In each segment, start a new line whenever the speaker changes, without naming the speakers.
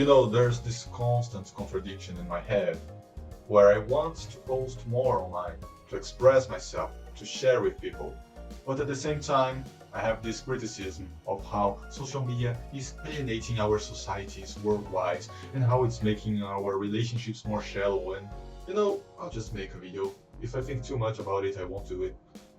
There's this constant contradiction in my head where I want to post more online, to express myself, to share with people. But at the same time, I have this criticism of how social media is alienating our societies worldwide and how it's making our relationships more shallow. And I'll just make a video. If I think too much about it, I won't do it.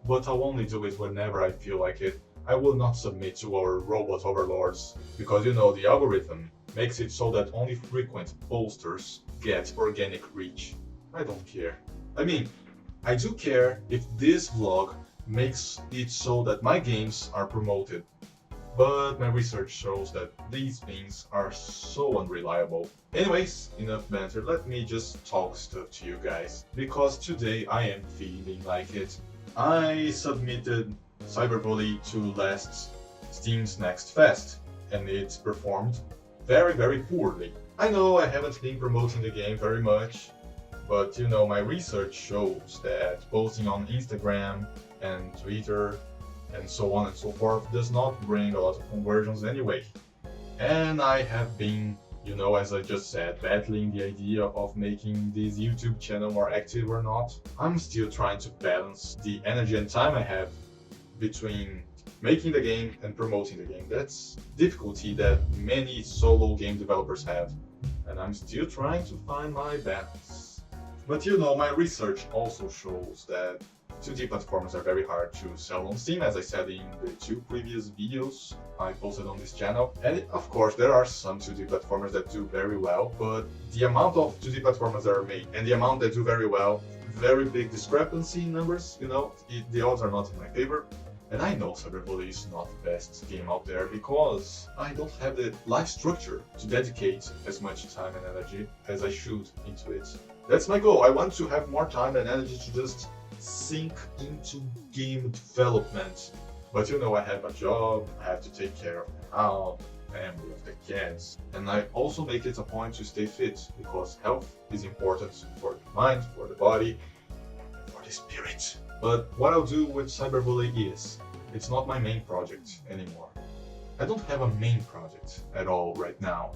But I'll only do it whenever I feel like it. I will not submit to our robot overlords because the algorithm makes it so that only frequent posters get organic reach. I don't care. I mean, I do care if this vlog makes it so that my games are promoted, but my research shows that these things are so unreliable. Anyways, enough banter, let me just talk stuff to you guys, because today I am feeling like it. I submitted Cyberbully to last Steam's Next Fest, and it performed very poorly. I know I haven't been promoting the game very much, but my research shows that posting on Instagram and Twitter and so on and so forth does not bring a lot of conversions anyway. And I have been, as I just said, battling the idea of making this YouTube channel more active or not. I'm still trying to balance the energy and time I have between making the game and promoting the game. That's difficulty that many solo game developers have, and I'm still trying to find my balance. But my research also shows that 2D platformers are very hard to sell on Steam, as I said in the 2 previous videos I posted on this channel. And of course, there are some 2D platformers that do very well, but the amount of 2D platformers that are made and the amount that do very well, very big discrepancy in numbers. The odds are not in my favor. And I know Cyberbully is not the best game out there because I don't have the life structure to dedicate as much time and energy as I should into it. That's my goal. I want to have more time and energy to just sink into game development. But I have a job, I have to take care of the house, family, of the kids. And I also make it a point to stay fit because health is important for the mind, for the body, and for the spirit. But what I'll do with Cyberbully is, it's not my main project anymore. I don't have a main project at all right now.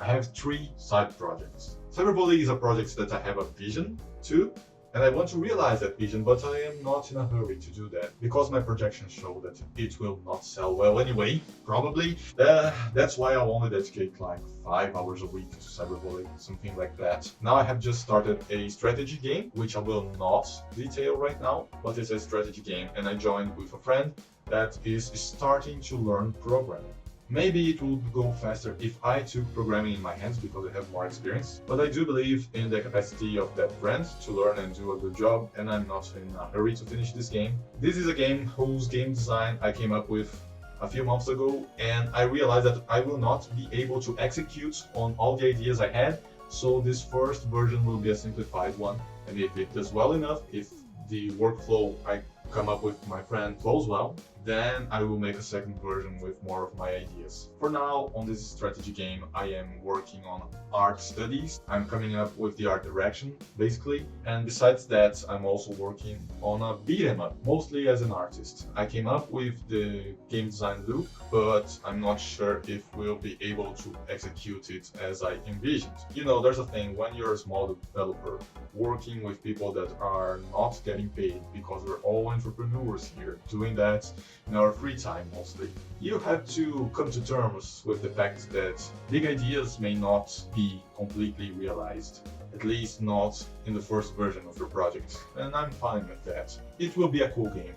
I have 3 side projects. Cyberbully is a project that I have a vision to, and I want to realize that vision, but I am not in a hurry to do that because my projections show that it will not sell well anyway, probably. That's why I'll only dedicate like 5 hours a week to Cyberbully, something like that. Now I have just started a strategy game, which I will not detail right now, but it's a strategy game, and I joined with a friend that is starting to learn programming. Maybe it would go faster if I took programming in my hands because I have more experience, but I do believe in the capacity of that friend to learn and do a good job, and I'm not in a hurry to finish this game. This is a game whose game design I came up with a few months ago, and I realized that I will not be able to execute on all the ideas I had, so this first version will be a simplified one, and if it does well enough, if the workflow I come up with my friend flows well, then I will make a second version with more of my ideas. For now, on this strategy game, I am working on art studies. I'm coming up with the art direction, basically. And besides that, I'm also working on a beat 'em up, mostly as an artist. I came up with the game design loop, but I'm not sure if we'll be able to execute it as I envisioned. There's a thing, when you're a small developer, working with people that are not getting paid, because we're all entrepreneurs here, doing that in our free time mostly. You have to come to terms with the fact that big ideas may not be completely realized, at least not in the first version of your project, and I'm fine with that. It will be a cool game.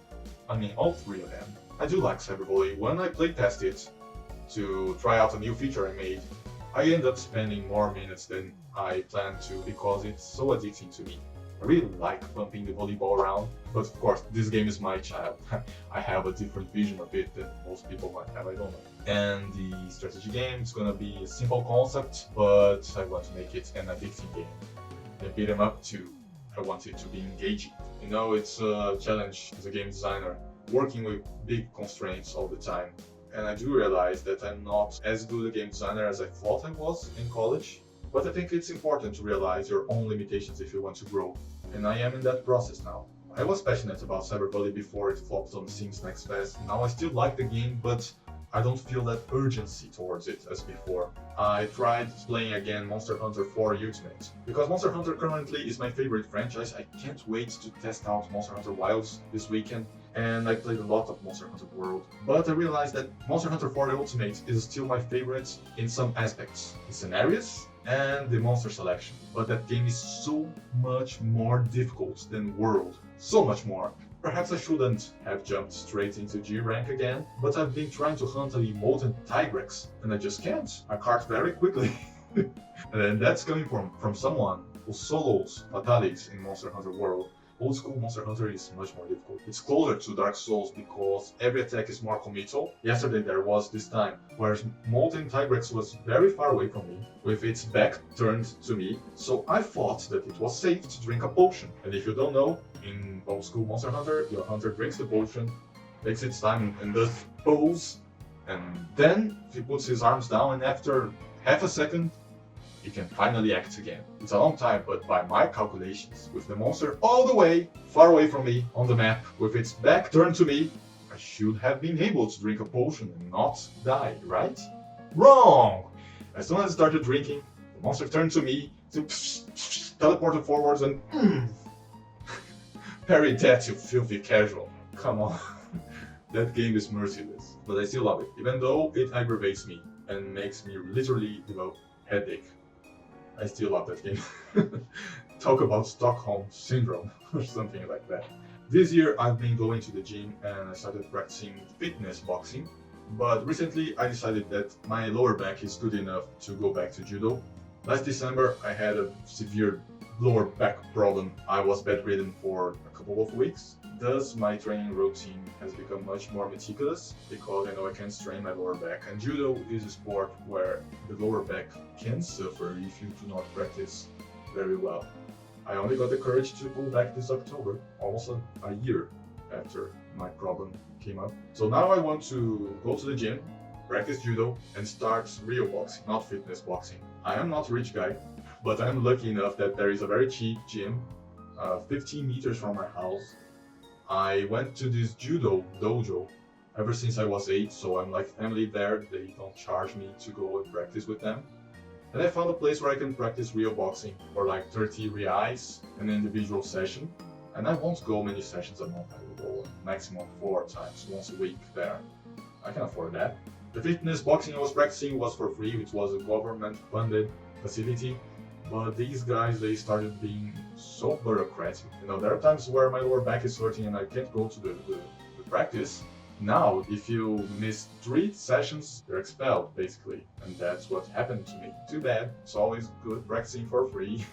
I mean, all 3 of them. I do like Cyberbully. When I playtest it to try out a new feature I made, I end up spending more minutes than I planned to because it's so addicting to me. I really like bumping the volleyball around, but of course, this game is my child. I have a different vision of it than most people might have, I don't know. And the strategy game is gonna be a simple concept, but I want to make it an addicting game. The beat 'em up too. I want it to be engaging. It's a challenge as a game designer, working with big constraints all the time. And I do realize that I'm not as good a game designer as I thought I was in college. But I think it's important to realize your own limitations if you want to grow, and I am in that process now. I was passionate about Cyberbully before it flopped on Steam's Next Fest. Now I still like the game, but I don't feel that urgency towards it as before. I tried playing again Monster Hunter 4 Ultimate, because Monster Hunter currently is my favorite franchise. I can't wait to test out Monster Hunter Wilds this weekend, and I played a lot of Monster Hunter World. But I realized that Monster Hunter 4 Ultimate is still my favorite in some aspects. The scenarios and the monster selection. But that game is so much more difficult than World. So much more. Perhaps I shouldn't have jumped straight into G rank again, but I've been trying to hunt a molten Tigrex, and I just can't. I cart very quickly. And that's coming from someone who solos fatalities in Monster Hunter World. Old school Monster Hunter is much more difficult. It's closer to Dark Souls because every attack is more committal. Yesterday there was this time where Molten Tigrex was very far away from me, with its back turned to me, so I thought that it was safe to drink a potion. And if you don't know, in old school Monster Hunter, your hunter drinks the potion, takes its time and does pose, and then he puts his arms down, and after half a second, he can finally act again. It's a long time, but by my calculations, with the monster all the way far away from me on the map, with its back turned to me, I should have been able to drink a potion and not die, right? Wrong! As soon as I started drinking, the monster turned to me, teleported forwards and parry that, you filthy casual. Come on. That game is merciless, but I still love it, even though it aggravates me and makes me literally develop headache. I still love that game. Talk about Stockholm Syndrome or something like that. This year I've been going to the gym and I started practicing fitness boxing, but recently I decided that my lower back is good enough to go back to judo. Last December I had a severe lower back problem. I was bedridden for a couple of weeks. Thus, my training routine has become much more meticulous because I know I can strain my lower back, and judo is a sport where the lower back can suffer if you do not practice very well. I only got the courage to go back this October, almost a year after my problem came up. So now I want to go to the gym, practice judo, and start real boxing, not fitness boxing. I am not a rich guy, but I'm lucky enough that there is a very cheap gym, 15 meters from my house. I went to this judo dojo ever since I was 8, so I'm like family there. They don't charge me to go and practice with them. And I found a place where I can practice real boxing for like 30 reais, an individual session. And I won't go many sessions a month. I will go maximum 4 times, once a week there. I can afford that. The fitness boxing I was practicing was for free. It was a government-funded facility. But these guys, they started being so bureaucratic. You know, there are times where my lower back is hurting and I can't go to the practice. Now, if you miss 3 sessions, you're expelled, basically. And that's what happened to me. Too bad. It's always good practicing for free.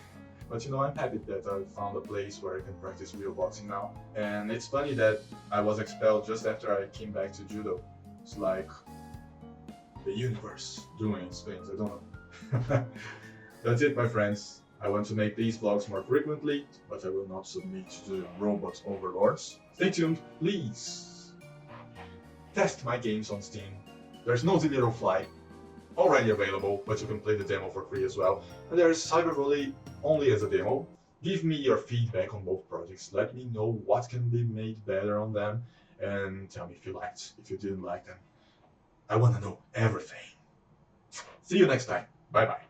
But you know, I'm happy that I found a place where I can practice real boxing now. And it's funny that I was expelled just after I came back to judo. It's like the universe doing its things, I don't know. That's it, my friends. I want to make these vlogs more frequently, but I will not submit to the robot overlords. Stay tuned, please. Test my games on Steam. There's no Zero Fly already available, but you can play the demo for free as well. And there's Cybervolley only as a demo. Give me your feedback on both projects. Let me know what can be made better on them, and tell me if you liked, if you didn't like them. I want to know everything. See you next time. Bye bye.